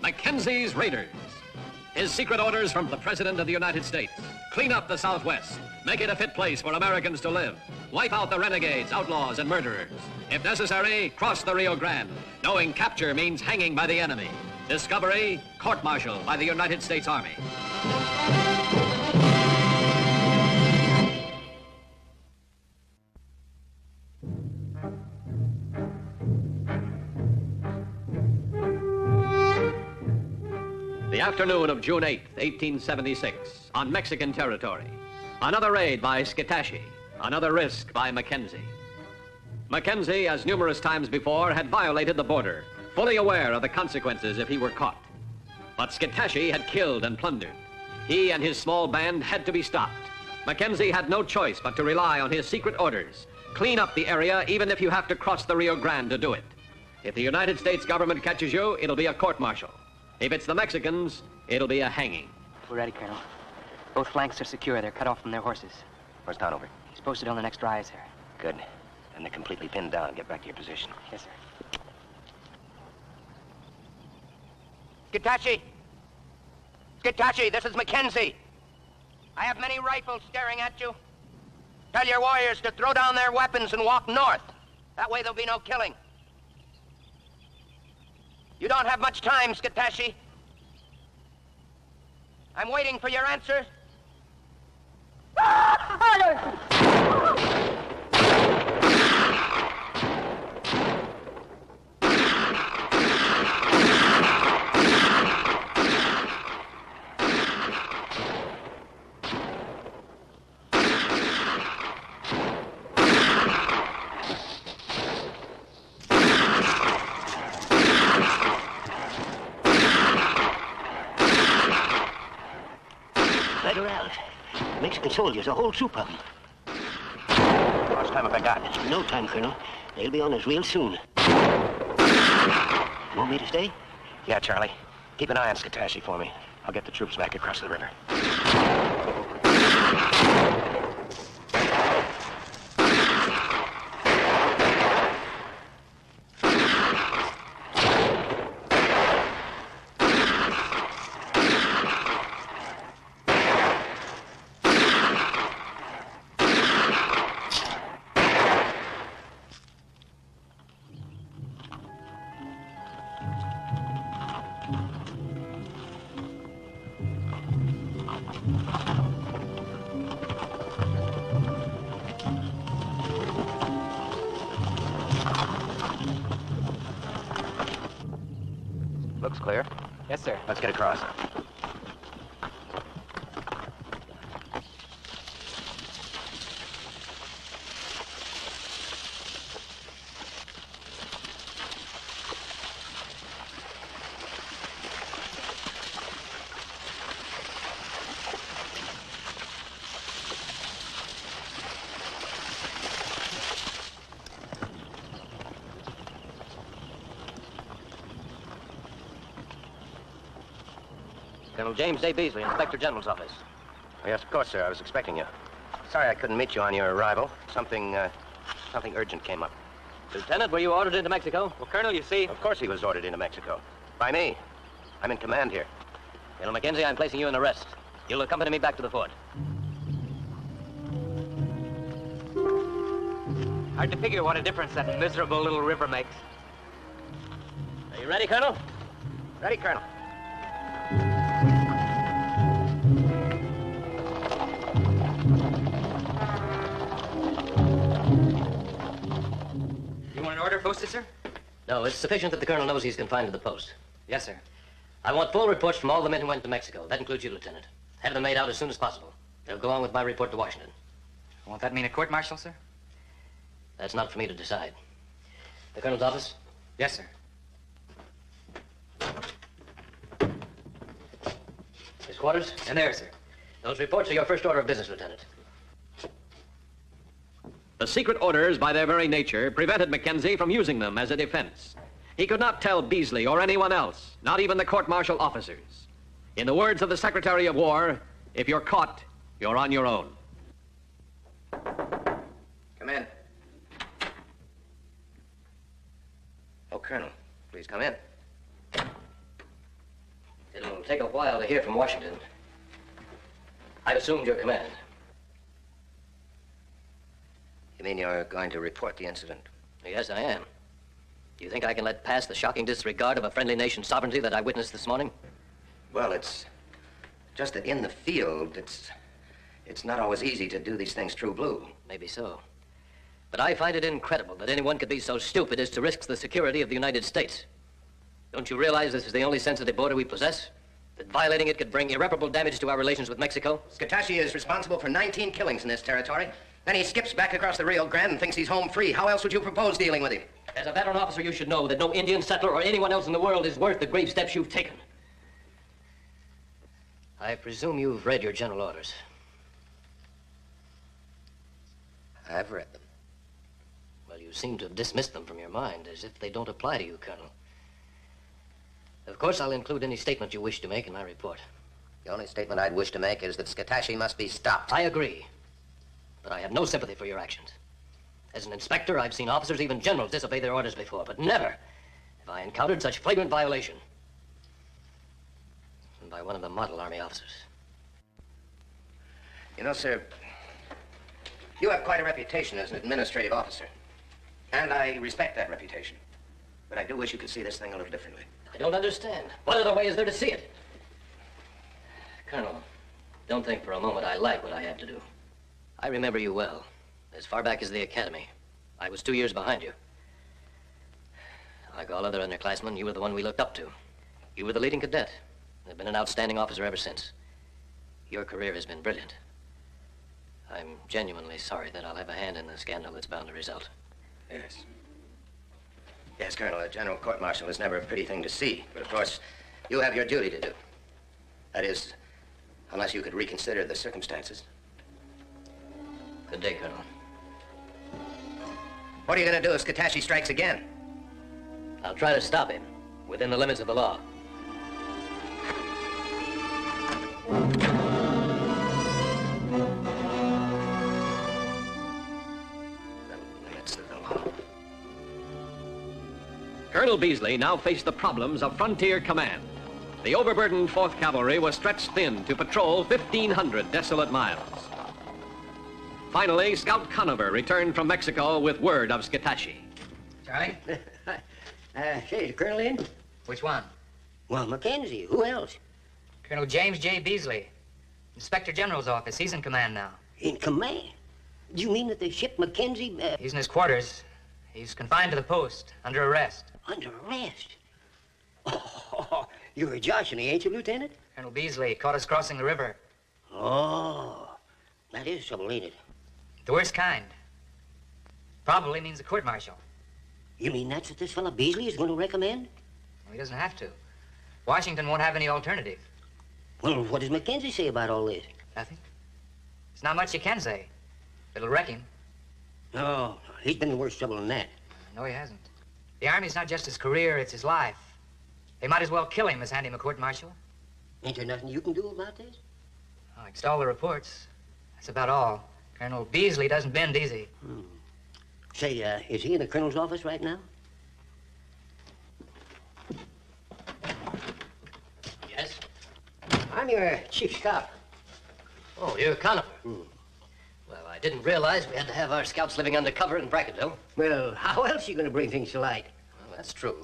Mackenzie's Raiders. His secret orders from the President of the United States. Clean up the Southwest. Make it a fit place for Americans to live. Wipe out the renegades, outlaws, and murderers. If necessary, cross the Rio Grande, knowing capture means hanging by the enemy. Discovery, court-martial by the United States Army. The afternoon of June 8th, 1876, on Mexican territory. Another raid by Scitashi, another risk by Mackenzie. Mackenzie, as numerous times before, had violated the border, fully aware of the consequences if he were caught. But Scitashi had killed and plundered. He and his small band had to be stopped. Mackenzie had no choice but to rely on his secret orders. Clean up the area even if you have to cross the Rio Grande to do it. If the United States government catches you, it'll be a court-martial. If it's the Mexicans, it'll be a hanging. We're ready, Colonel. Both flanks are secure. They're cut off from their horses. Where's Conover? He's posted on the next rise, sir. Good. And they're completely pinned down. Get back to your position. Yes, sir. Scitashi! Scitashi, this is Mackenzie. I have many rifles staring at you. Tell your warriors to throw down their weapons and walk north. That way there'll be no killing. You don't have much time, Scitashi. I'm waiting for your answer. Right around. Mexican soldiers, a whole troop of them. How much time have I got? No time, Colonel. They'll be on us real soon. Want me to stay? Yeah, Charlie. Keep an eye on Scitashi for me. I'll get the troops back across the river. Looks clear. Yes, sir. Let's get across. Colonel James A. Beasley, Inspector General's office. Oh, yes, of course, sir. I was expecting you. Sorry I couldn't meet you on your arrival. Something urgent came up. Lieutenant, were you ordered into Mexico? Well, Colonel, you see... Of course he was ordered into Mexico. By me. I'm in command here. Colonel Mackenzie, I'm placing you in arrest. You'll accompany me back to the fort. Hard to figure what a difference that miserable little river makes. Are you ready, Colonel? Ready, Colonel. You want an order posted, sir? No, it's sufficient that the colonel knows he's confined to the post. Yes, sir. I want full reports from all the men who went to Mexico. That includes you, Lieutenant. Have them made out as soon as possible. They'll go on with my report to Washington. Won't that mean a court-martial, sir? That's not for me to decide. The colonel's office? Yes, sir. His quarters? And there, sir. Those reports are your first order of business, Lieutenant. The secret orders, by their very nature, prevented Mackenzie from using them as a defense. He could not tell Beasley or anyone else, not even the court-martial officers. In the words of the Secretary of War, if you're caught, you're on your own. Come in. Oh, Colonel, please come in. take a while to hear from Washington. I've assumed your command. You mean you're going to report the incident? Yes, I am. Do you think I can let pass the shocking disregard of a friendly nation's sovereignty that I witnessed this morning? Well, it's just that in the field, it's not always easy to do these things true blue. Maybe so. But I find it incredible that anyone could be so stupid as to risk the security of the United States. Don't you realize this is the only sensitive border we possess? That violating it could bring irreparable damage to our relations with Mexico? Scatachi is responsible for 19 killings in this territory. Then he skips back across the Rio Grande and thinks he's home free. How else would you propose dealing with him? As a veteran officer, you should know that no Indian settler or anyone else in the world is worth the grave steps you've taken. I presume you've read your general orders. I've read them. Well, you seem to have dismissed them from your mind, as if they don't apply to you, Colonel. Of course, I'll include any statement you wish to make in my report. The only statement I'd wish to make is that Scatachi must be stopped. I agree. But I have no sympathy for your actions. As an inspector, I've seen officers, even generals, disobey their orders before, but never have I encountered such flagrant violation. And by one of the model Army officers. You know, sir, you have quite a reputation as an administrative officer. And I respect that reputation. But I do wish you could see this thing a little differently. I don't understand. What other way is there to see it? Colonel, don't think for a moment I like what I have to do. I remember you well. As far back as the academy. I was 2 years behind you. Like all other underclassmen, you were the one we looked up to. You were the leading cadet. And have been an outstanding officer ever since. Your career has been brilliant. I'm genuinely sorry that I'll have a hand in the scandal that's bound to result. Yes. Yes, Colonel, a general court-martial is never a pretty thing to see. But, of course, you have your duty to do. That is, unless you could reconsider the circumstances. Good day, Colonel. What are you going to do if Scatachi strikes again? I'll try to stop him, within the limits of the law. The limits of the law. Colonel Beasley now faced the problems of frontier command. The overburdened 4th Cavalry was stretched thin to patrol 1,500 desolate miles. Finally, Scout Conover returned from Mexico with word of Scatachi. Charlie? Say, is the Colonel in? Which one? Well, Mackenzie. Who else? Colonel James J. Beasley. Inspector General's office. He's in command now. In command? Do you mean that they shipped Mackenzie He's in his quarters. He's confined to the post, under arrest. under arrest? Oh, you're a Joshua, ain't you, Lieutenant? Colonel Beasley caught us crossing the river. Oh, that is trouble, ain't it? The worst kind. Probably means a court-martial. You mean that's what this fella Beasley is going to recommend? Well, he doesn't have to. Washington won't have any alternative. Well, what does Mackenzie say about all this? Nothing. There's not much you can say. It'll wreck him. No, he's been in worse trouble than that. No, he hasn't. The Army's not just his career, it's his life. They might as well kill him as hand him a court-martial. Ain't there nothing you can do about this? Oh, against all the reports. That's about all. Colonel Beasley doesn't bend easy. Say, is he in the Colonel's office right now? Yes? I'm your chief scout. Oh, you're Conover. Well, I didn't realize we had to have our scouts living undercover in Brackettville. Well, how else are you going to bring things to light? Well, that's true.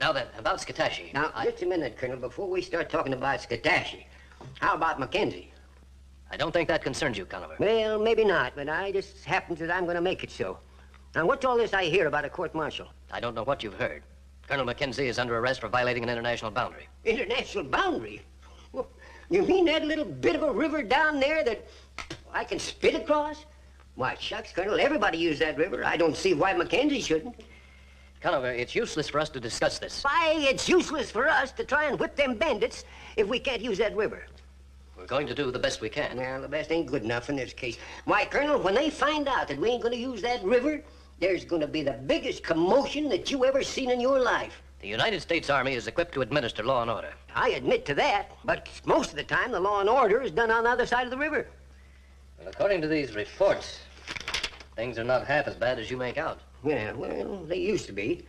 Now then, about Scatachi. Now, just a minute, Colonel, before we start talking about Scatachi. How about Mackenzie? I don't think that concerns you, Conover. Well, maybe not, but I just happens that I'm going to make it so. Now, what's all this I hear about a court-martial? I don't know what you've heard. Colonel Mackenzie is under arrest for violating an international boundary. International boundary? Well, you mean that little bit of a river down there that I can spit across? Why, shucks, Colonel, everybody used that river. I don't see why Mackenzie shouldn't. Conover, it's useless for us to discuss this. Why, it's useless for us to try and whip them bandits if we can't use that river. We're going to do the best we can. Well, the best ain't good enough in this case. Why, Colonel, when they find out that we ain't going to use that river, there's going to be the biggest commotion that you ever seen in your life. The United States Army is equipped to administer law and order. I admit to that, but most of the time the law and order is done on the other side of the river. Well, according to these reports, things are not half as bad as you make out. Yeah, well, they used to be.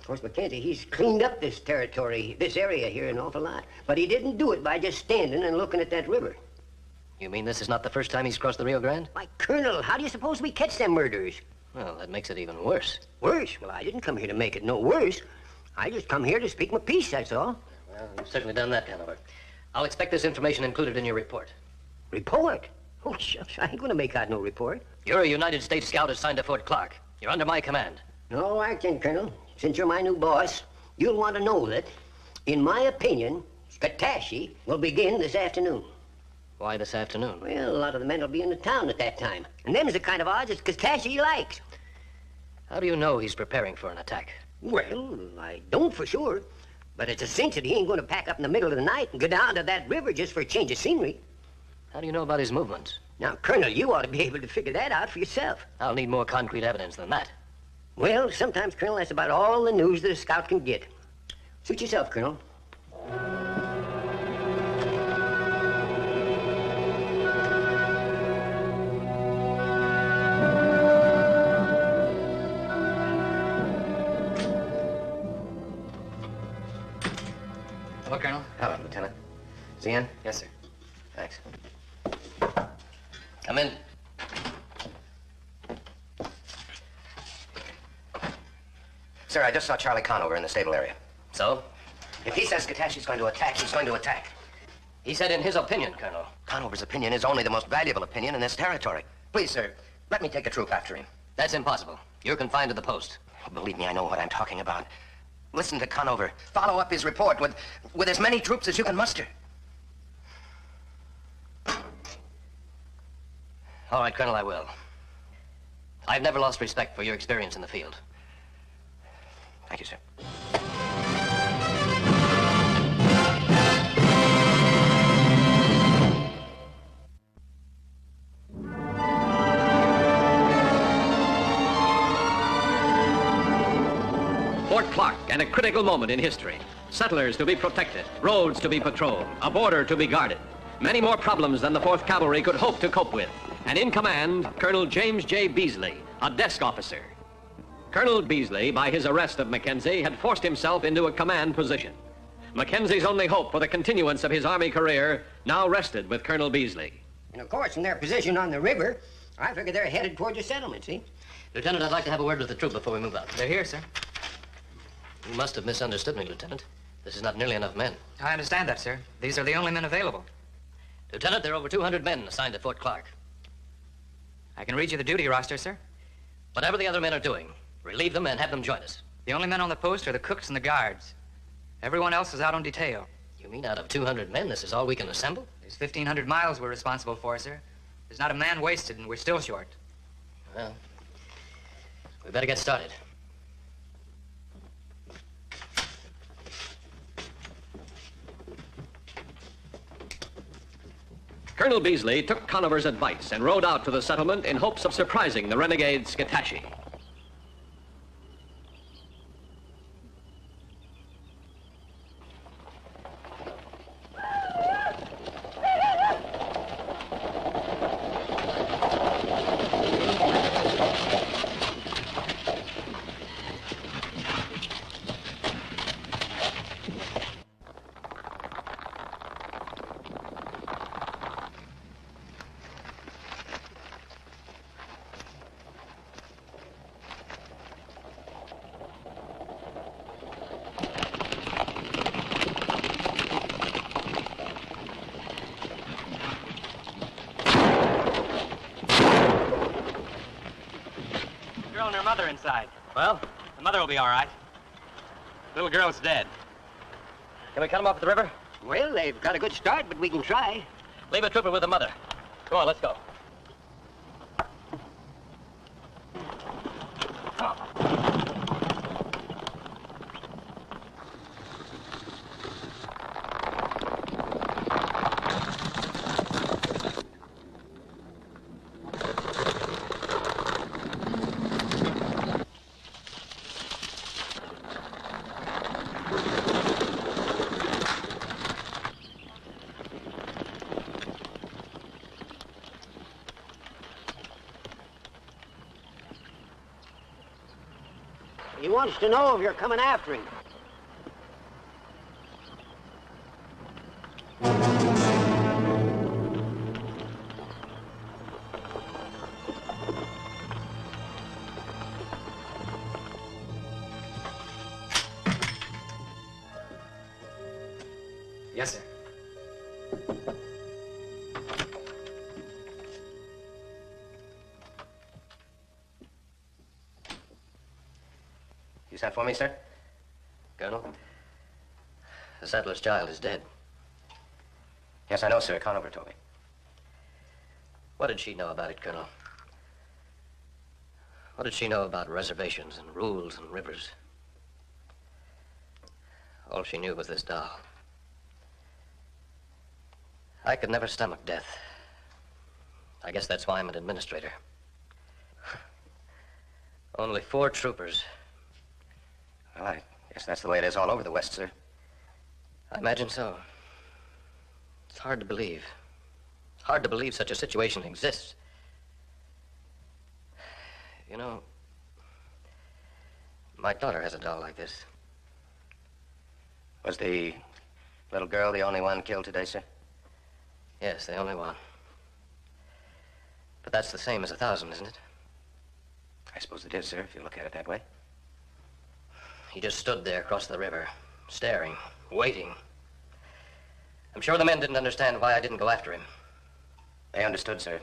Of course, Mackenzie, he's cleaned up this territory, this area here an awful lot. But he didn't do it by just standing and looking at that river. You mean this is not the first time he's crossed the Rio Grande? Why, Colonel, how do you suppose we catch them murderers? Well, that makes it even worse. Worse? Well, I didn't come here to make it no worse. I just come here to speak my piece, that's all. Well, you've certainly done that, Conover. I'll expect this information included in your report. Report? Oh, shucks, I ain't gonna make out no report. You're a United States Scout assigned to Fort Clark. You're under my command. No, I can, Colonel. Since you're my new boss, you'll want to know that, in my opinion, Scatashi will begin this afternoon. Why this afternoon? Well, a lot of the men will be in the town at that time. And them's the kind of odds that Scatashi likes. How do you know he's preparing for an attack? Well, I don't for sure. But it's a cinch that he ain't going to pack up in the middle of the night and go down to that river just for a change of scenery. How do you know about his movements? Now, Colonel, you ought to be able to figure that out for yourself. I'll need more concrete evidence than that. Well, sometimes, Colonel, that's about all the news that a scout can get. Suit yourself, Colonel. Hello, Colonel. Hello, Lieutenant. Is he in? Yes, sir. Thanks. Come in. Sir, I just saw Charlie Conover in the stable area. So? If he says Skatashi's going to attack, he's going to attack. He said in his opinion, Colonel. Conover's opinion is only the most valuable opinion in this territory. Please, sir, let me take a troop after him. That's impossible. You're confined to the post. Believe me, I know what I'm talking about. Listen to Conover. Follow up his report with as many troops as you can muster. All right, Colonel, I will. I've never lost respect for your experience in the field. Thank you, sir. Fort Clark, and a critical moment in history. Settlers to be protected, roads to be patrolled, a border to be guarded. Many more problems than the 4th Cavalry could hope to cope with. And in command, Colonel James J. Beasley, a desk officer. Colonel Beasley, by his arrest of Mackenzie, had forced himself into a command position. Mackenzie's only hope for the continuance of his Army career now rested with Colonel Beasley. And of course, in their position on the river, I figure they're headed towards the settlement, see? Lieutenant, I'd like to have a word with the troop before we move out. They're here, sir. You must have misunderstood me, Lieutenant. This is not nearly enough men. I understand that, sir. These are the only men available. Lieutenant, there are over 200 men assigned to Fort Clark. I can read you the duty roster, sir. Whatever the other men are doing, relieve them and have them join us. The only men on the post are the cooks and the guards. Everyone else is out on detail. You mean out of 200 men, this is all we can assemble? There's 1,500 miles we're responsible for, sir. There's not a man wasted, and we're still short. Well, we better get started. Colonel Beasley took Conover's advice and rode out to the settlement in hopes of surprising the renegade Scatashi. Girl and her mother inside. Well, The mother will be all right. Little girl's dead. can we cut them off at the river? Well, they've got a good start, but we can try. Leave a trooper with the mother. Come on, let's go. He wants to know if you're coming after him. Yes, sir. You sent for me, sir? Colonel, the settler's child is dead. Yes, I know, sir. Conover told me. What did she know about it, Colonel? What did she know about reservations and rules and rivers? All she knew was this doll. I could never stomach death. I guess that's why I'm an administrator. Only 4 troopers. Well, I guess that's the way it is all over the West, sir. I imagine so. It's hard to believe. Hard to believe such a situation exists. You know, my daughter has a doll like this. Was the little girl the only one killed today, sir? Yes, the only one. But that's the same as 1,000, isn't it? I suppose it is, sir, if you look at it that way. He just stood there across the river, staring, waiting. I'm sure the men didn't understand why I didn't go after him. They understood, sir.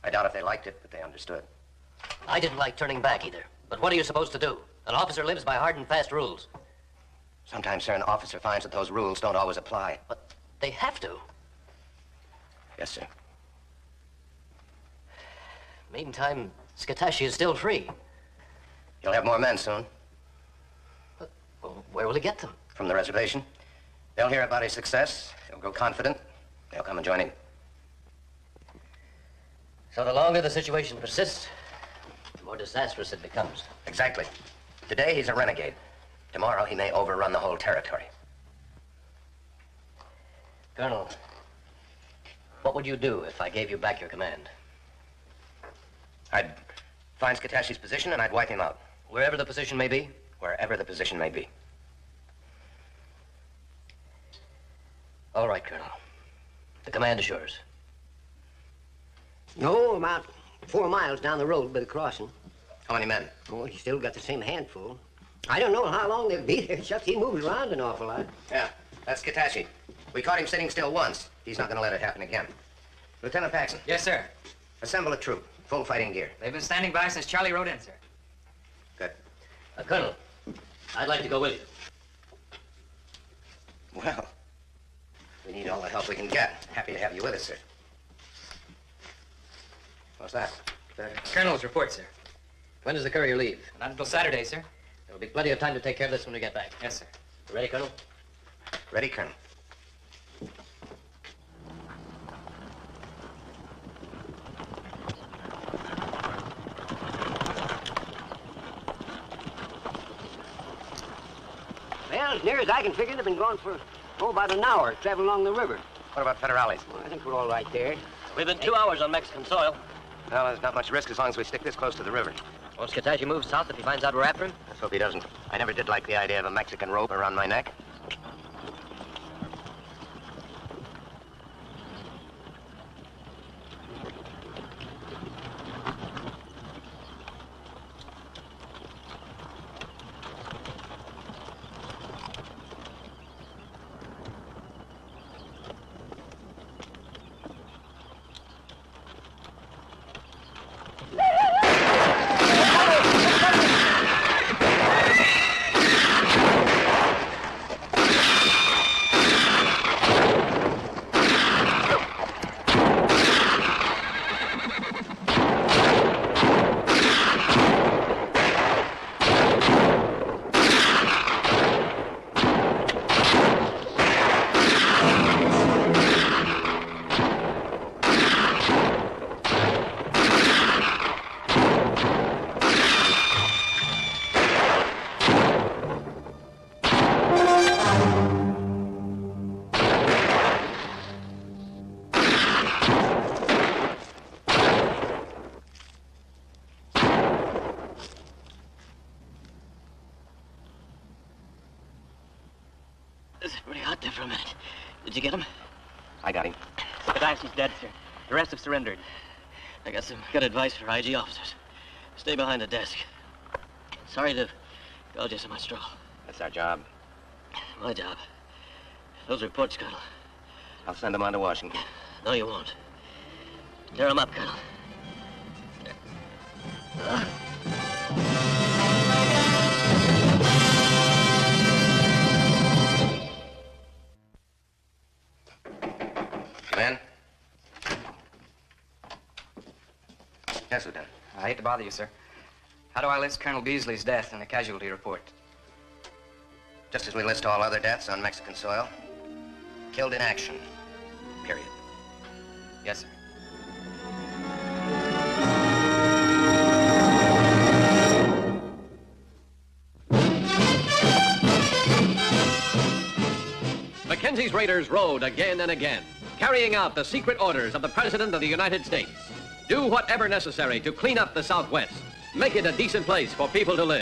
I doubt if they liked it, but they understood. I didn't like turning back either. But what are you supposed to do? An officer lives by hard and fast rules. Sometimes, sir, an officer finds that those rules don't always apply. But they have to. Yes, sir. Meantime, Skatashi is still free. You'll have more men soon. Well, where will he get them? From the reservation. They'll hear about his success. They'll grow confident. They'll come and join him. So the longer the situation persists, the more disastrous it becomes. Exactly. Today, he's a renegade. Tomorrow, he may overrun the whole territory. Colonel, what would you do if I gave you back your command? I'd find Skatashi's position and I'd wipe him out. Wherever the position may be? Wherever the position may be. All right, Colonel. The command is yours. No, about 4 miles down the road by the crossing. How many men? Oh, he's still got the same handful. I don't know how long they'll be there. Shucks, he moves around an awful lot. Yeah, that's Skatashi. We caught him sitting still once. He's not going to let it happen again. Lieutenant Paxson, Yes, sir. assemble a troop. Full fighting gear. They've been standing by since Charlie rode in, sir. Good. Colonel, I'd like to go with you. Well, we need all the help we can get. Happy to have you with us, sir. What's that? Colonel's report, sir. When does the courier leave? Not until Saturday, sir. There'll be plenty of time to take care of this when we get back. Yes, sir. You ready, Colonel? Ready, Colonel. Well, as near as I can figure, they've been gone for, about an hour, traveling along the river. What about federales? Well, I think we're all right there. We've been 2 hours on Mexican soil. Well, there's not much risk as long as we stick this close to the river. Won't Skatashi move south if he finds out we're after him? Let's hope he doesn't. I never did like the idea of a Mexican rope around my neck. Did you get him? I got him. Skadashi's dead, sir. The rest have surrendered. I got some good advice for IG officers. Stay behind the desk. Sorry to cause you so much trouble. That's our job. My job. Those reports, Colonel. I'll send them on to Washington. No, you won't. Tear them up, Colonel. Come in. Yes, Lieutenant. I hate to bother you, sir. How do I list Colonel Beasley's death in the casualty report? Just as we list all other deaths on Mexican soil. Killed in action. Period. Yes, sir. Mackenzie's raiders rode again and again, carrying out the secret orders of the President of the United States. Do whatever necessary to clean up the Southwest, make it a decent place for people to live.